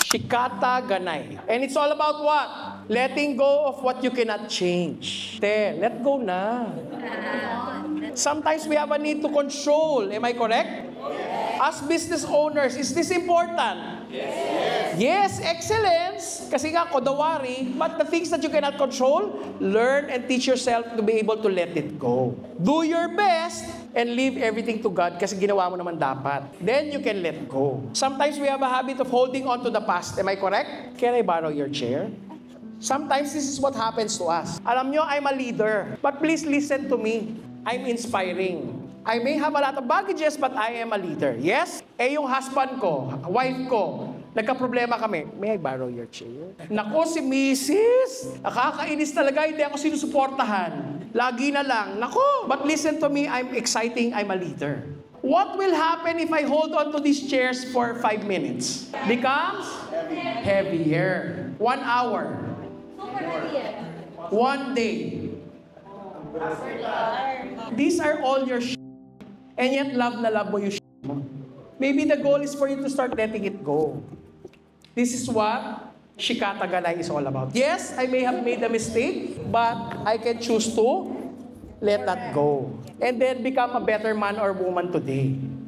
Shikata Ganay. And it's all about what? Letting go of what you cannot change. Let go na. Sometimes we have a need to control. Am I correct? As business owners, is this important? Yes, excellence. Kasi nga, kodawari. But the things that you cannot control, learn and teach yourself to be able to let it go. Do your best and leave everything to God kasi ginawa mo naman dapat. Then you can let go. Sometimes we have a habit of holding on to the past. Am I correct? Can I borrow your chair? Sometimes this is what happens to us. Alam nyo, I'm a leader. But please listen to me. I'm inspiring. I may have a lot of baggages, but I am a leader. Yes? Yung husband ko, wife ko, nagka-problema kami. May I borrow your chair? Nako, si Mrs. Nakakainis talaga, hindi ako sinusuportahan. Lagi na lang. Nako, but listen to me, I'm exciting, I'm a leader. What will happen if I hold on to these chairs for 5 minutes? Becomes heavier. 1 hour. 1 day. These are all your and yet love na love mo yung mo. Maybe the goal is for you to start letting it go. This is what Shikata Ganay is all about. Yes, I may have made a mistake, but I can choose to let that go. And then become a better man or woman today.